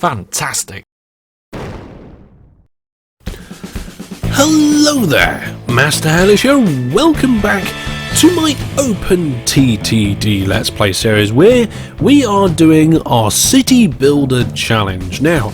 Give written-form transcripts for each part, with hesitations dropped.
Fantastic. Hello there, Master Hellish here. Welcome back to my OpenTTD Let's Play series, where we are doing our City Builder Challenge. Now,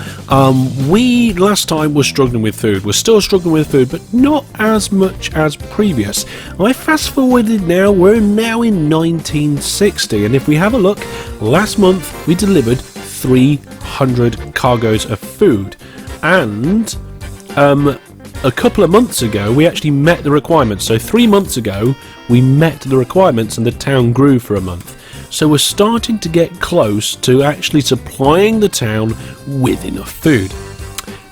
we last time were struggling with food. We're still struggling with food, but not as much as previous. I fast forwarded now, we're now in 1960, and if we have a look, last month we delivered 300 cargoes of food, and a couple of months ago we actually met the requirements. So 3 months ago we met the requirements and the town grew for a month. So we're starting to get close to actually supplying the town with enough food.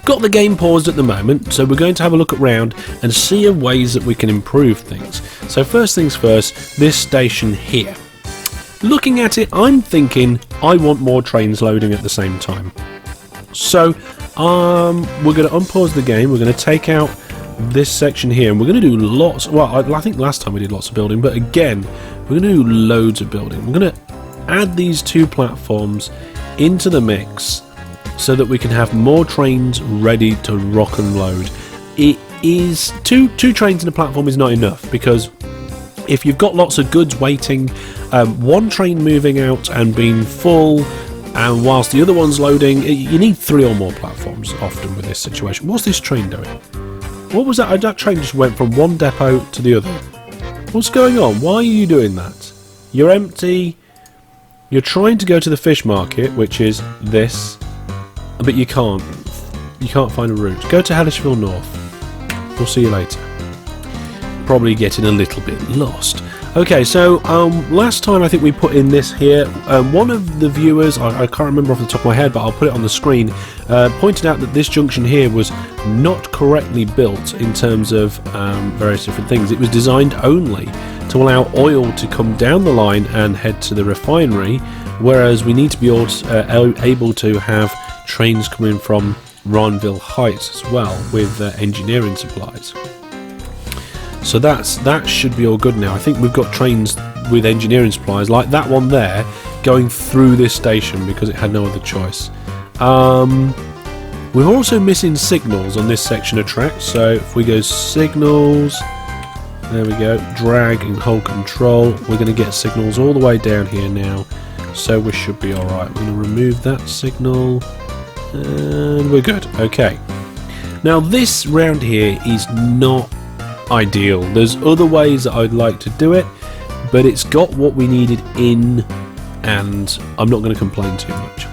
Got the game paused at the moment, so we're going to have a look around and see ways that we can improve things. So first things first, this station here. Looking at it, I'm thinking I want more trains loading at the same time. So we're going to unpause the game, we're going to take out this section here, and we're going to do lots. Well, I think last time we did lots of building, but again we're going to do loads of building. We're going to add these two platforms into the mix so that we can have more trains ready to rock and load. It is two trains in a platform is not enough, because if you've got lots of goods waiting, one train moving out and being full, and whilst the other one's loading, you need 3 or more platforms often with this situation. What's this train doing? What was that? That train just went from one depot to the other. What's going on? Why are you doing that? You're empty. You're trying to go to the fish market, which is this, but you can't. You can't find a route. Go to Hellishville North. We'll see you later. Probably getting a little bit lost. Okay, so last time I think we put in this here. One of the viewers, I can't remember off the top of my head, but I'll put it on the screen, pointed out that this junction here was not correctly built in terms of various different things. It was designed only to allow oil to come down the line and head to the refinery, whereas we need to be able to have trains coming from Ronville Heights as well with engineering supplies. So that should be all good now. I think we've got trains with engineering supplies, like that one there, going through this station because it had no other choice. We're also missing signals on this section of track, so if we go signals, there we go, drag and hold control, we're going to get signals all the way down here now, so we should be alright. We're going to remove that signal, and we're good. Okay. Now this round here is not ideal. There's other ways that I'd like to do it, but it's got what we needed in, and I'm not going to complain too much.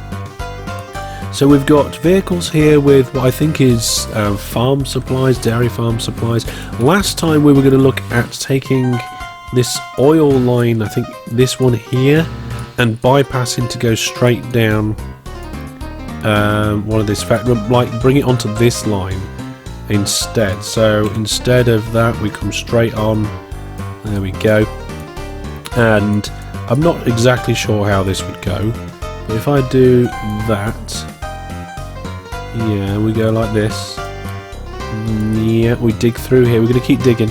So we've got vehicles here with what I think is farm supplies, dairy farm supplies. Last time we were going to look at taking this oil line, I think this one here, and bypassing to go straight down one of this factory, like bring it onto this line instead. So instead of that we come straight on, there we go, and I'm not exactly sure how this would go, but if I do that, yeah, we go like this, yeah, we dig through here, we're going to keep digging,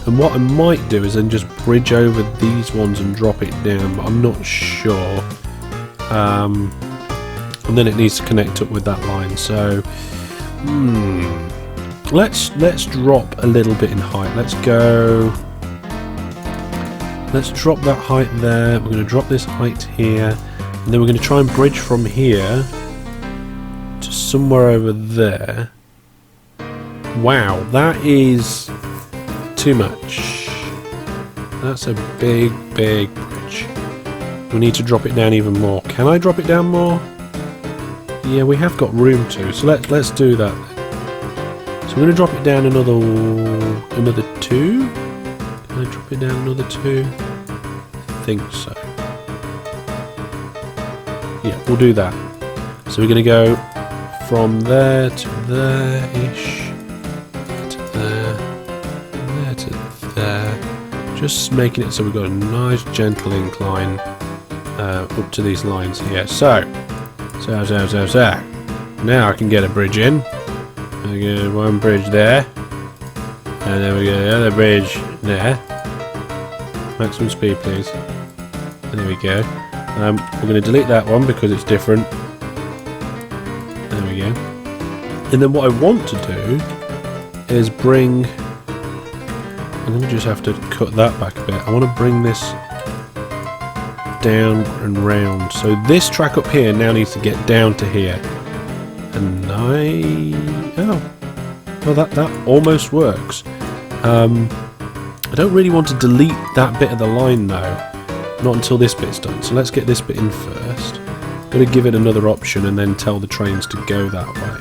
and what I might do is then just bridge over these ones and drop it down, but I'm not sure, and then it needs to connect up with that line, so let's drop a little bit in height. Let's drop that height there. We're going to drop this height here, and then we're going to try and bridge from here to somewhere over there. Wow, that is too much. That's a big bridge. We need to drop it down even more. Can I drop it down more? Yeah, we have got room to, so let's do that then. So we're going to drop it down another 2. Can I drop it down another 2? I think so. Yeah, we'll do that. So we're going to go from there to there-ish, to there to there, just making it so we've got a nice gentle incline up to these lines here. So now I can get a bridge in. I get one bridge there, and then we get the other bridge there. Maximum speed, please. And there we go. We're going to delete that one because it's different. And then what I want to do is bring... I'm going to just have to cut that back a bit. I want to bring this down and round. So this track up here now needs to get down to here. And oh, well that almost works. I don't really want to delete that bit of the line though. Not until this bit's done. So let's get this bit in first. Got to give it another option and then tell the trains to go that way.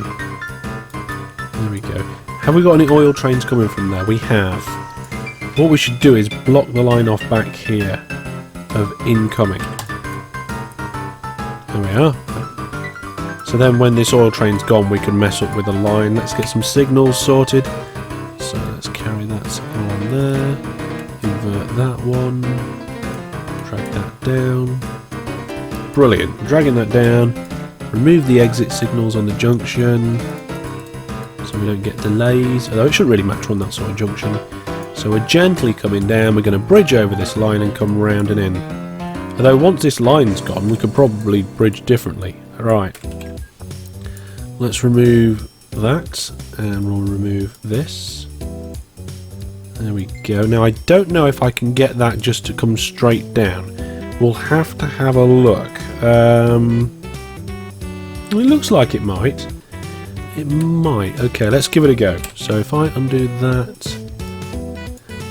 There we go. Have we got any oil trains coming from there? We have. What we should do is block the line off back here of incoming. There we are. So then when this oil train's gone, we can mess up with the line. Let's get some signals sorted. So let's carry that signal on there. Invert that one. Drag that down. Brilliant. Dragging that down. Remove the exit signals on the junction, so we don't get delays. Although it shouldn't really matter on that sort of junction. So we're gently coming down. We're going to bridge over this line and come round and in. Although once this line's gone, we could probably bridge differently. Right. Let's remove that, and we'll remove this. There we go. Now I don't know if I can get that just to come straight down. We'll have to have a look. It looks like it might. It might. Okay, let's give it a go. So if I undo that...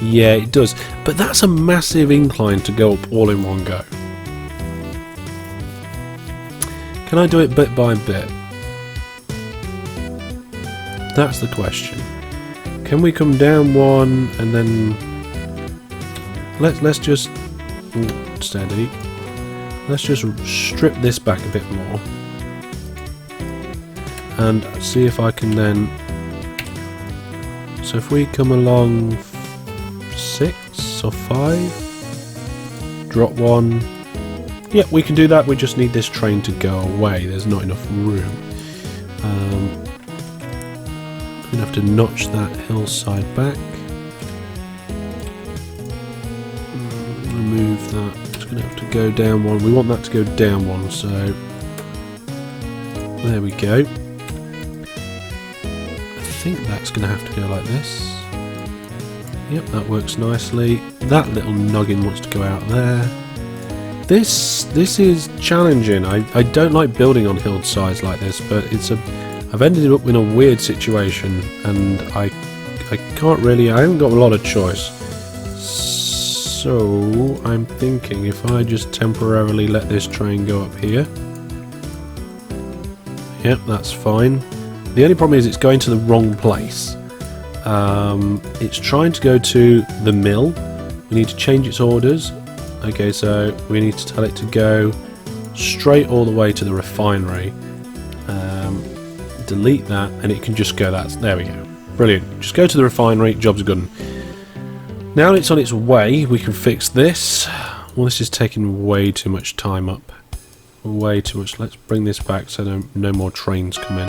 Yeah, it does. But that's a massive incline to go up all in one go. Can I do it bit by bit? That's the question. Can we come down one and then... Let's just... Steady. Let's just strip this back a bit more. And see if I can then... So if we come along 6 or 5, drop one. Yeah, we can do that. We just need this train to go away. There's not enough room. I'm going to have to notch that hillside back. Remove that. It's going to have to go down one. We want that to go down one, so there we go. I think that's going to have to go like this. Yep, that works nicely. That little noggin wants to go out there. This is challenging. I don't like building on hillsides like this, but I've ended up in a weird situation, and I can't really. I haven't got a lot of choice. So I'm thinking if I just temporarily let this train go up here. Yep, that's fine. The only problem is it's going to the wrong place. It's trying to go to the mill. We need to change its orders. Okay, so we need to tell it to go straight all the way to the refinery. Delete that, and it can just go that. There we go. Brilliant. Just go to the refinery. Job's good. Now it's on its way, we can fix this. Well, this is taking way too much time up. Way too much. Let's bring this back so no more trains come in.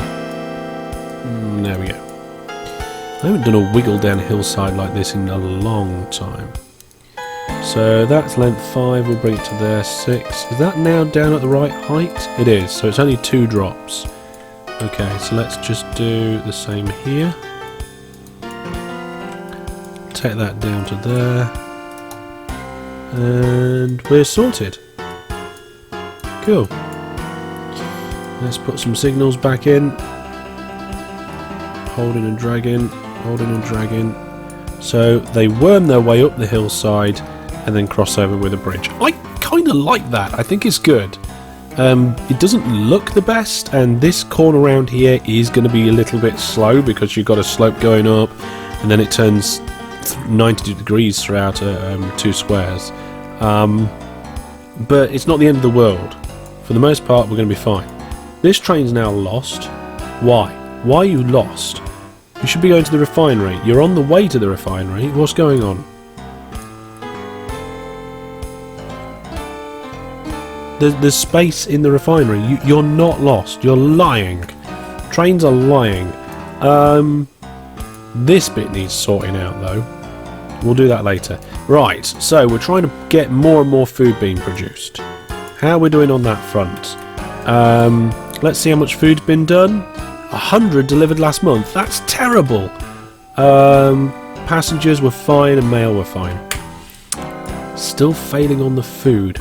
There we go. I haven't done a wiggle down a hillside like this in a long time. So that's length 5, we'll bring it to there, 6. Is that now down at the right height? It is, so it's only 2 drops. Okay, so let's just do the same here. Take that down to there. And we're sorted. Cool. Let's put some signals back in. Holding and dragging, holding and dragging. So they worm their way up the hillside and then cross over with a bridge. I kind of like that. I think it's good. It doesn't look the best, and this corner around here is going to be a little bit slow because you've got a slope going up and then it turns 90 degrees throughout 2 squares. But it's not the end of the world. For the most part, we're going to be fine. This train's now lost. Why? Why are you lost? You should be going to the refinery. You're on the way to the refinery. What's going on? There's space in the refinery. You're not lost. You're lying. Trains are lying. This bit needs sorting out, though. We'll do that later. Right, so we're trying to get more and more food being produced. How are we doing on that front? Let's see how much food's been done. 100 delivered last month. That's terrible. Passengers were fine and mail were fine. Still failing on the food.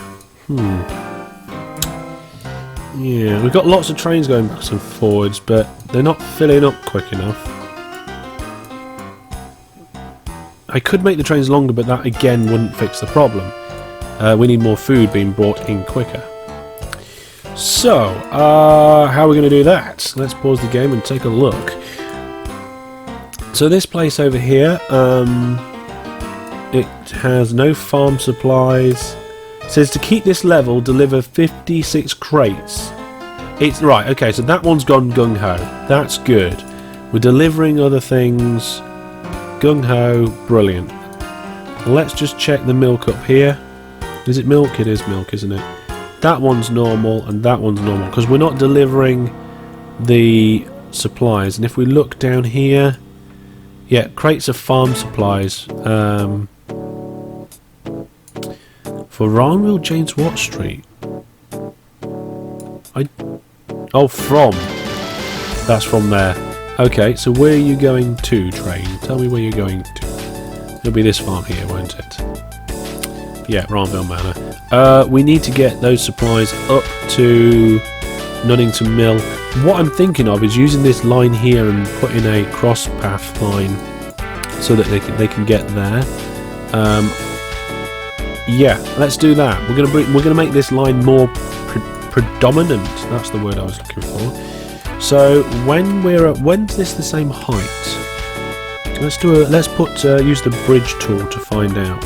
Yeah, we've got lots of trains going backwards and forwards, but they're not filling up quick enough. I could make the trains longer, but that again wouldn't fix the problem. We need more food being brought in quicker. So, how are we going to do that? Let's pause the game and take a look. So this place over here, it has no farm supplies. It says to keep this level, deliver 56 crates. It's right, okay, so that one's gone gung-ho. That's good. We're delivering other things. Gung-ho, brilliant. Let's just check the milk up here. Is it milk? It is milk, isn't it? That one's normal and that one's normal because we're not delivering the supplies. And if we look down here, yeah, crates of farm supplies. For Ranville James Watt Street. Oh, from. That's from there. Okay, so where are you going to, train? Tell me where you're going to. It'll be this farm here, won't it? Yeah, Ranville Manor. We need to get those supplies up to Nunnington Mill. What I'm thinking of is using this line here and putting a cross path line so that they can get there. Yeah, let's do that. We're gonna make this line more predominant. That's the word I was looking for. So when's this the same height? Let's use the bridge tool to find out.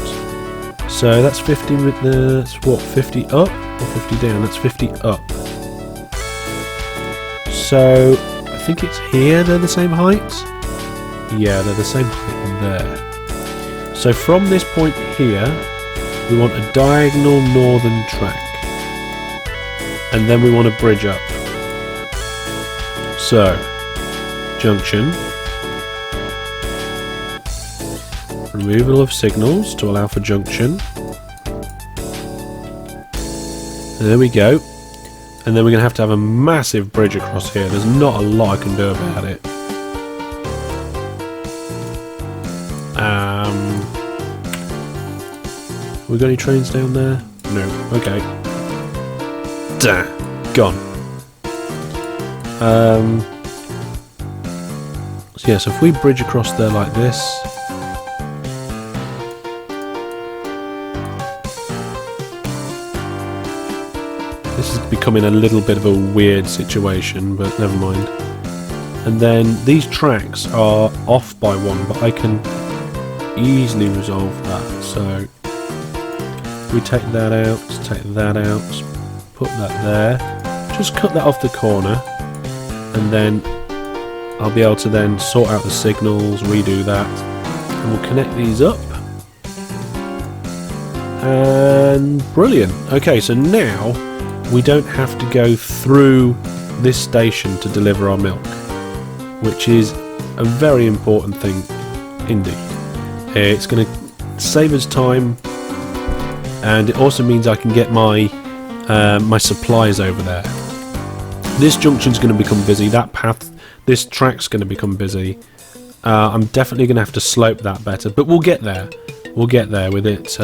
So that's 50 with that's what, 50 up or 50 down? That's 50 up. So I think it's here they're the same height. Yeah, they're the same height there. So from this point here, we want a diagonal northern track. And then we want a bridge up. So, junction. Removal of signals to allow for junction. There we go. And then we're going to have a massive bridge across here. There's not a lot I can do about it. We got any trains down there? No. Okay. Gone. So yeah, so if we bridge across there like this, this is becoming a little bit of a weird situation, but never mind. And then these tracks are off by one, but I can easily resolve that. So we take that out, put that there, just cut that off the corner, and then I'll be able to then sort out the signals, redo that, and we'll connect these up. And brilliant. Okay, so now we don't have to go through this station to deliver our milk, which is a very important thing indeed. It's going to save us time, and it also means I can get my my supplies over there. This junction's going to become busy. That path, this track's going to become busy. I'm definitely going to have to slope that better, but we'll get there. We'll get there with it.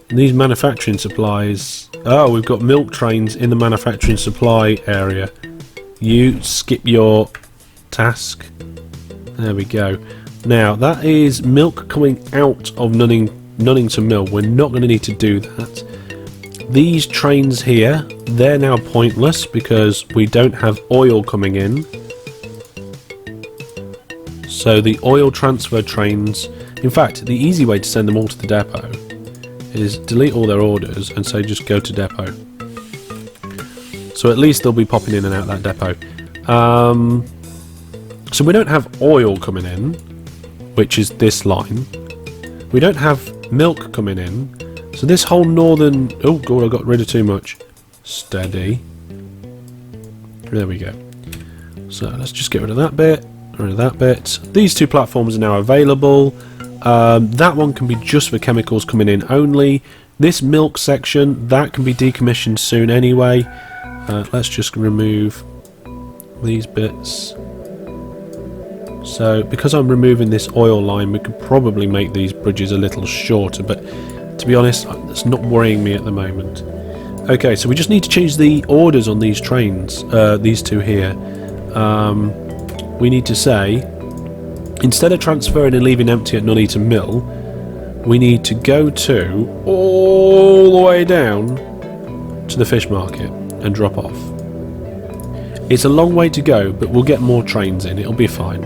These manufacturing supplies. Oh, we've got milk trains in the manufacturing supply area. You skip your task. There we go. Now that is milk coming out of Nunnington Mill. We're not going to need to do that. These trains here, they're now pointless because we don't have oil coming in. So the oil transfer trains, in fact, the easy way to send them all to the depot is delete all their orders and say just go to depot. So at least they'll be popping in and out that depot. So we don't have oil coming in, which is this line. We don't have milk coming in. So this whole northern... Oh god, I got rid of too much. Steady. There we go. So let's just get rid of that bit. Rid of that bit. These two platforms are now available. That one can be just for chemicals coming in only. This milk section, that can be decommissioned soon anyway. Let's just remove these bits. So because I'm removing this oil line, we could probably make these bridges a little shorter, but to be honest, it's not worrying me at the moment. Okay, so we just need to change the orders on these trains, these two here. We need to say, instead of transferring and leaving empty at Nuneaton Mill, we need to go to all the way down to the fish market and drop off. It's a long way to go, but we'll get more trains in, it'll be fine.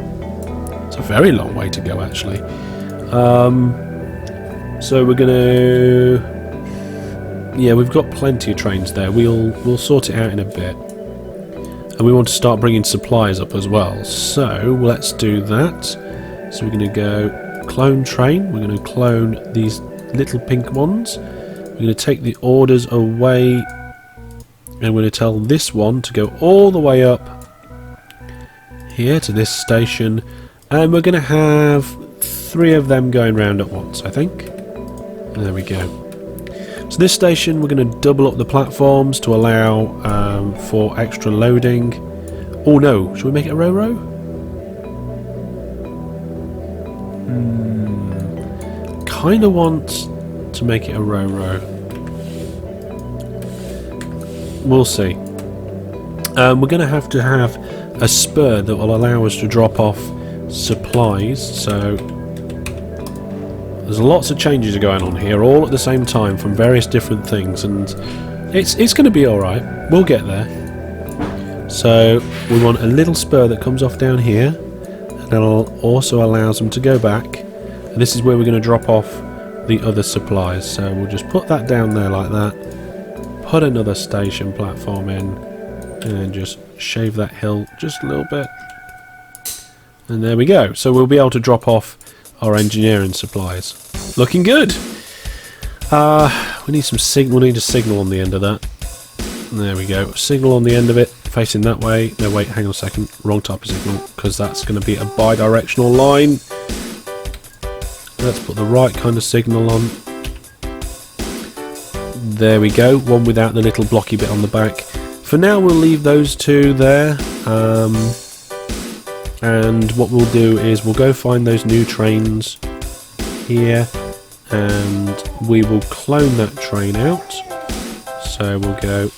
It's a very long way to go, actually. So we're gonna... Yeah, we've got plenty of trains there. We'll sort it out in a bit. And we want to start bringing supplies up as well. So let's do that. So we're going to go clone train. We're going to clone these little pink ones. We're going to take the orders away. And we're going to tell this one to go all the way up here to this station. And we're going to have 3 of them going round at once, I think. There we go. So this station, we're going to double up the platforms to allow for extra loading. Oh no, should we make it a row-row? Kind of want to make it a row-row. We'll see. We're going to have a spur that will allow us to drop off supplies, so there's lots of changes going on here all at the same time from various different things, and it's going to be alright. We'll get there. So we want a little spur that comes off down here, and that'll also allows them to go back, and this is where we're going to drop off the other supplies. So we'll just put that down there like that, put another station platform in, and just shave that hill just a little bit, and there we go. So we'll be able to drop off our engineering supplies. Looking good. We need some signal. We'll need a signal on the end of that. There we go. Signal on the end of it, facing that way. No, wait, hang on a second. Wrong type of signal, because that's going to be a bi-directional line. Let's put the right kind of signal on. There we go. One without the little blocky bit on the back. For now, we'll leave those two there. And what we'll do is we'll go find those new trains here, and we will clone that train out. So we'll go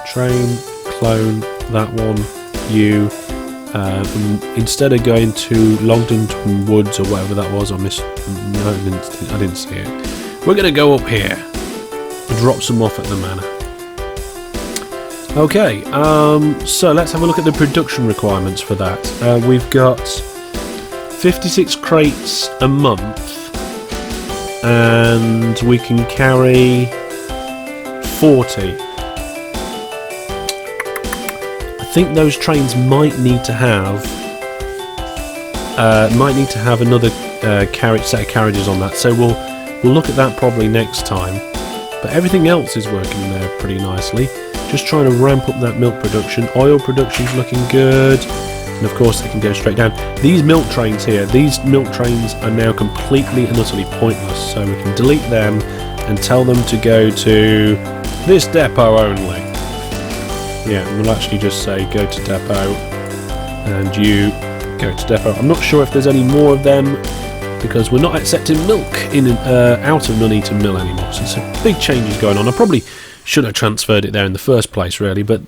train, clone that one, you. Instead of going to Longdon Woods or whatever that was, I didn't see it. We're going to go up here and drop some off at the manor. Okay, so let's have a look at the production requirements for that. We've got 56 crates a month, and we can carry 40. I think those trains might need to have another set of carriages on that. So we'll look at that probably next time. But everything else is working there pretty nicely. Just trying to ramp up that milk production. Oil production's looking good, and of course they can go straight down. These milk trains here, these milk trains are now completely and utterly pointless, so we can delete them and tell them to go to this depot only. Yeah, and we'll actually just say go to depot, and you go to depot. I'm not sure if there's any more of them, because we're not accepting milk out of Nuneaton Mill anymore, so some big changes going on. I probably should have transferred it there in the first place, really, but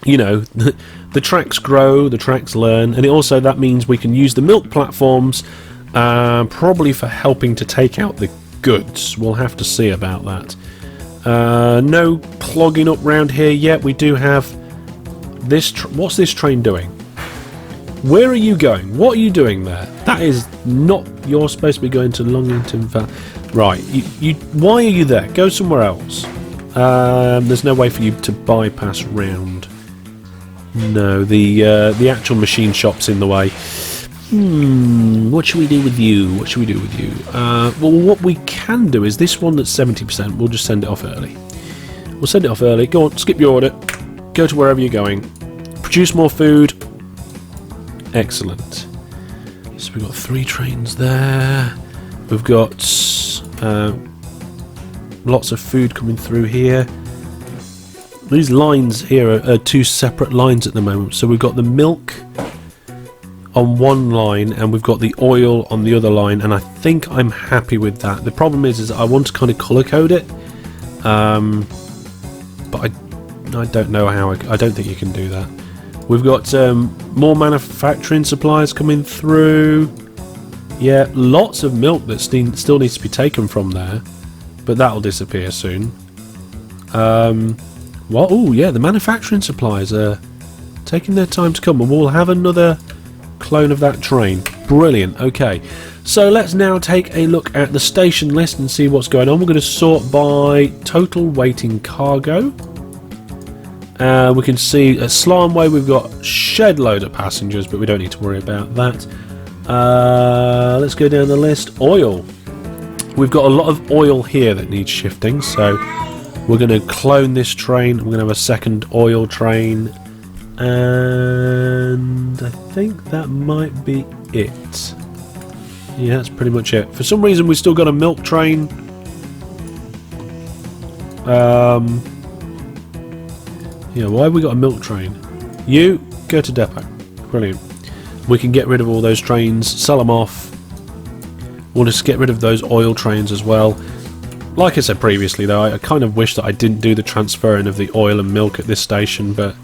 you know, the tracks grow, the tracks learn, and also that means we can use the milk platforms probably for helping to take out the goods. We'll have to see about that. No clogging up round here yet. We do have this. What's this train doing? Where are you going? What are you doing there? That is not. You're supposed to be going to Longington Valley. Right. Why are you there? Go somewhere else. There's no way for you to bypass round. No, the actual machine shop's in the way. What should we do with you? What should we do with you? Well, what we can do is this one that's 70%, we'll just send it off early. We'll send it off early. Go on, skip your order. Go to wherever you're going. Produce more food. Excellent. So we've got 3 trains there. We've got lots of food coming through here. These lines here are two separate lines at the moment. So we've got the milk on one line and we've got the oil on the other line, and I think I'm happy with that. The problem is I want to kind of color code it, but I don't know how. I don't think you can do that. We've got more manufacturing supplies coming through. Yeah, lots of milk that still needs to be taken from there, but that'll disappear soon. What? Oh yeah, the manufacturing supplies are taking their time to come, and we'll have another clone of that train. Brilliant. Okay, so let's now take a look at the station list and see what's going on. We're going to sort by total waiting cargo. We can see at Slanway we've got shed load of passengers, but we don't need to worry about that. Let's go down the list. Oil. We've got a lot of oil here that needs shifting, so we're going to clone this train. We're going to have a second oil train, and I think that might be it. Yeah, that's pretty much it. For some reason we've still got a milk train. Yeah, why have we got a milk train? You go to depot. Brilliant. We can get rid of all those trains, sell them off. We'll just get rid of those oil trains as well. Like I said previously though, I kind of wish that I didn't do the transferring of the oil and milk at this station, but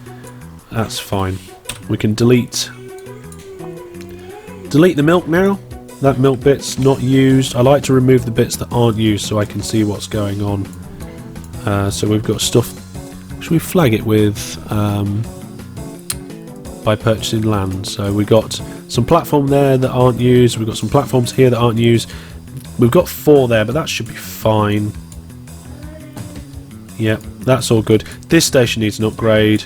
that's fine. We can delete the milk now. That milk bit's not used. I like to remove the bits that aren't used so I can see what's going on. So we've got stuff. Should we flag it with by purchasing land? So we've got some platform there that aren't used. We've got some platforms here that aren't used. We've got 4 there, but that should be fine. Yep, that's all good. This station needs an upgrade.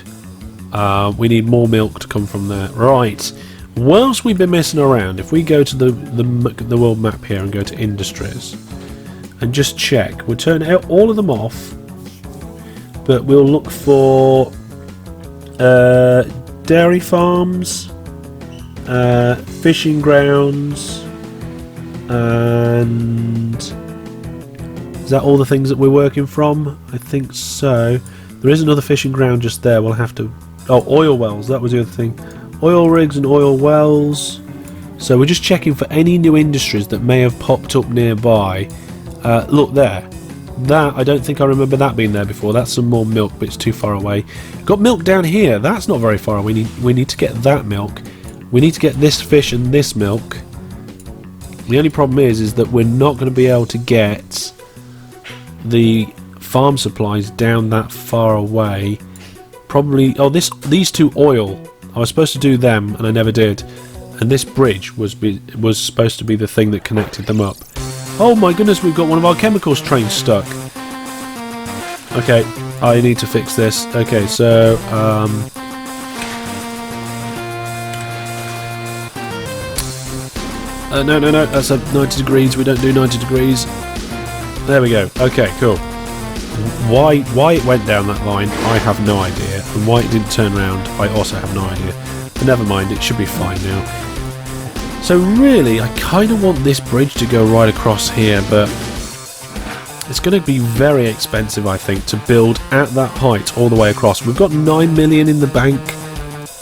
We need more milk to come from there. Right. Whilst we've been messing around, if we go to the world map here and go to industries and just check, we'll turn all of them off, but we'll look for dairy farms, fishing grounds, and is that all the things that we're working from? I think so. There is another fishing ground just there. We'll have to... Oh, oil wells. That was the other thing. Oil rigs and oil wells. So we're just checking for any new industries that may have popped up nearby. Look there. That, I don't think I remember that being there before. That's some more milk, but it's too far away. Got milk down here. That's not very far away. We need to get that milk. We need to get this fish and this milk. The only problem is that we're not going to be able to get the farm supplies down that far away. Probably... Oh, these 2 oil. I was supposed to do them, and I never did. And this bridge was supposed to be the thing that connected them up. Oh my goodness, we've got one of our chemicals trains stuck. Okay, I need to fix this. Okay, so... no, that's at 90 degrees. We don't do 90 degrees. There we go. Okay, cool. Why it went down that line, I have no idea. And why it didn't turn around, I also have no idea. But never mind, it should be fine now. So really, I kind of want this bridge to go right across here, but it's going to be very expensive, I think, to build at that height all the way across. We've got 9 million in the bank,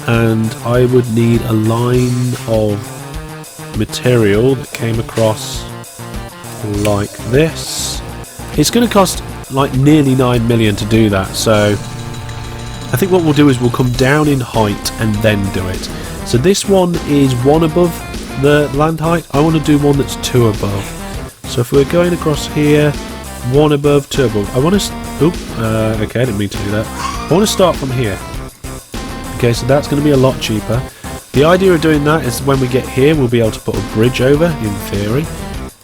and I would need a line of material that came across like this. It's going to cost like nearly 9 million to do that, so I think what we'll do is we'll come down in height and then do it. So this one is 1 above the land height. I want to do one that's 2 above. So if we're going across here, 1 above, 2 above. I want to... okay, I didn't mean to do that. I want to start from here. Okay, so that's going to be a lot cheaper. The idea of doing that is when we get here, we'll be able to put a bridge over, in theory.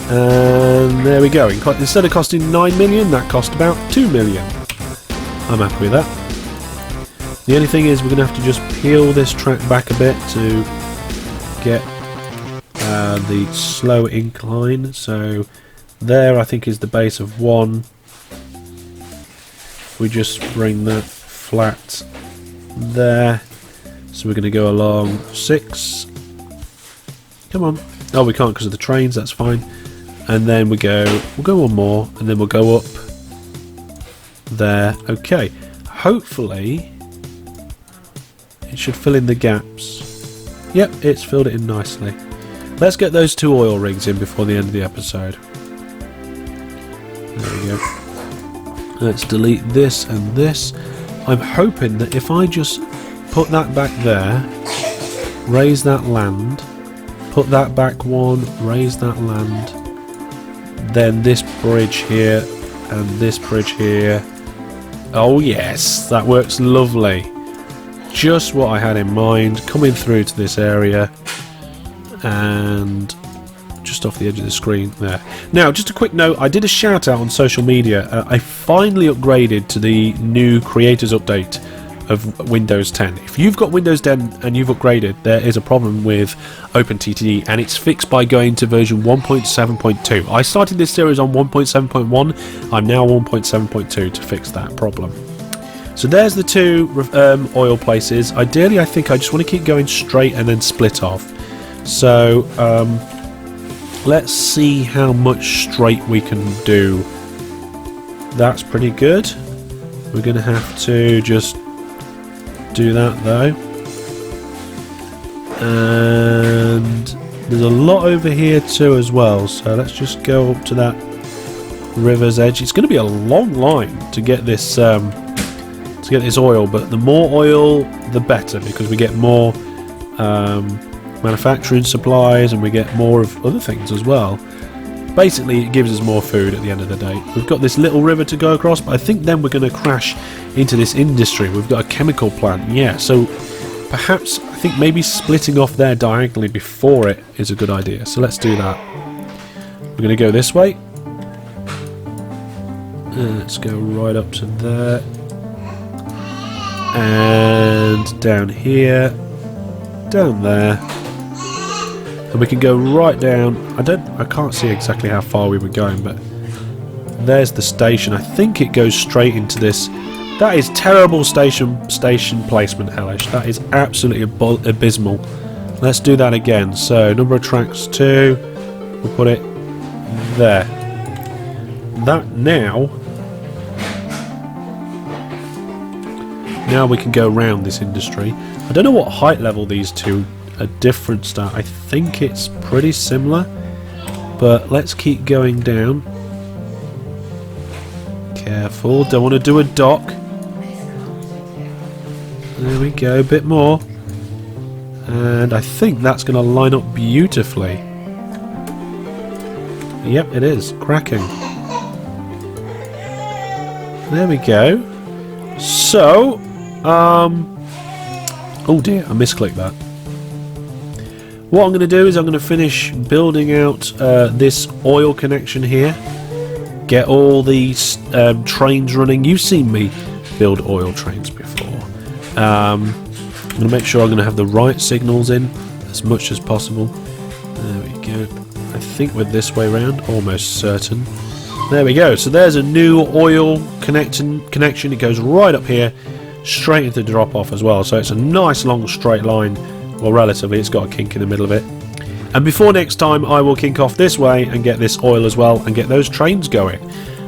And there we go. Instead of costing 9 million, that cost about 2 million. I'm happy with that. The only thing is we're going to have to just peel this track back a bit to get the slow incline. So there I think is the base of 1. We just bring that flat there. So we're going to go along 6. Come on. Oh, we can't because of the trains, that's fine. And then we'll go 1 more, and then we'll go up there. Okay. hopefully it should fill in the gaps. Yep, it's filled it in nicely. Let's get those 2 oil rigs in before the end of the episode. There we go. Let's delete this and this. I'm hoping that if I just put that back there, raise that land, put that back 1, raise that land, then this bridge here and this bridge here. Oh yes, that works lovely. Just what I had in mind, coming through to this area and just off the edge of the screen there. Now, just a quick note, I did a shout out on social media. I finally upgraded to the new creators update of Windows 10. If you've got Windows 10 and you've upgraded, there is a problem with OpenTTD, and it's fixed by going to version 1.7.2. I started this series on 1.7.1. I'm now 1.7.2 to fix that problem. So there's the 2 oil places. Ideally, I think I just want to keep going straight and then split off. So let's see how much straight we can do. That's pretty good. We're going to have to just do that though. And there's a lot over here too as well. So let's just go up to that river's edge. It's going to be a long line to get this oil, but the more oil the better, because we get more manufacturing supplies and we get more of other things as well. Basically, it gives us more food at the end of the day. We've got this little river to go across, but I think then we're going to crash into this industry. We've got a chemical plant, yeah, so perhaps I think maybe splitting off there diagonally before it is a good idea. So let's do that. We're going to go this way. Let's go right up to there. And down here. Down there. And we can go right down. I can't see exactly how far we were going, but there's the station. I think it goes straight into this. That is terrible station placement, Hellish. That is absolutely abysmal. Let's do that again. So number of tracks 2. We'll put it there. That now we can go around this industry. I don't know what height level these two are different at. I think it's pretty similar, but let's keep going down. Careful, don't want to do a dock. There we go, a bit more. And I think that's going to line up beautifully. Yep, it is. Cracking. There we go. So, oh dear, I misclicked that. What I'm going to do is I'm going to finish building out this oil connection here. Get all these trains running. You've seen me build oil trains before. I'm going to make sure I'm going to have the right signals in as much as possible. There we go. I think we're this way around, almost certain. There we go. So there's a new oil connection. It goes right up here, straight into the drop off as well. So it's a nice long straight line. Well, relatively, it's got a kink in the middle of it. And before next time, I will kink off this way and get this oil as well and get those trains going.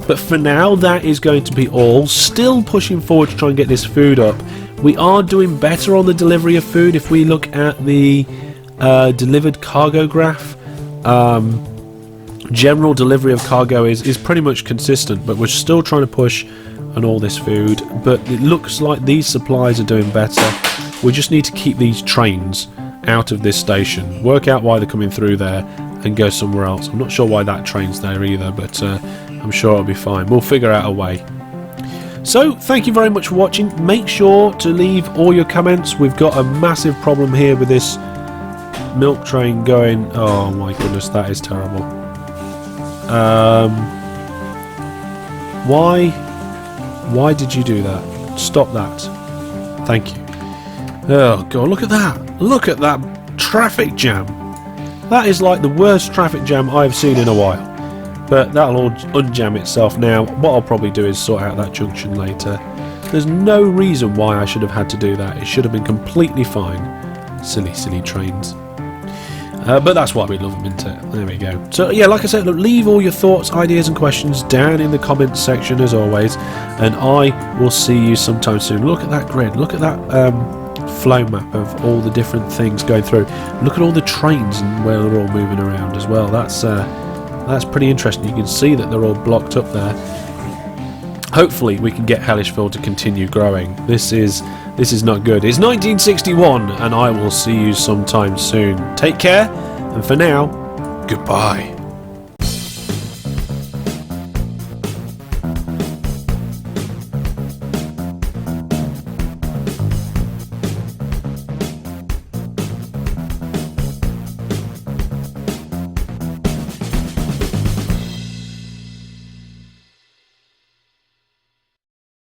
But for now, that is going to be all. Still pushing forward to try and get this food up. We are doing better on the delivery of food. If we look at the delivered cargo graph, general delivery of cargo is pretty much consistent, but we're still trying to push on all this food. But it looks like these supplies are doing better. We just need to keep these trains out of this station, work out why they're coming through there, and go somewhere else. I'm not sure why that train's there either, but I'm sure it'll be fine. We'll figure out a way. So, thank you very much for watching. Make sure to leave all your comments. We've got a massive problem here with this milk train going. Oh my goodness, that is terrible. Why did you do that? Stop that. Thank you. Oh god, look at that. Look at that traffic jam. That is like the worst traffic jam I've seen in a while. But that'll all unjam itself now. What I'll probably do is sort out that junction later. There's no reason why I should have had to do that. It should have been completely fine. Silly, silly trains. But that's why we love them, isn't it? There we go. So yeah, like I said, look, leave all your thoughts, ideas and questions down in the comments section as always, and I will see you sometime soon. Look at that grid, look at that flow map of all the different things going through. Look at all the trains and where they're all moving around as well. That's pretty interesting. You can see that they're all blocked up there. Hopefully we can get Hellishville to continue growing. This is not good. It's 1961 and I will see you sometime soon. Take care, and for now, goodbye.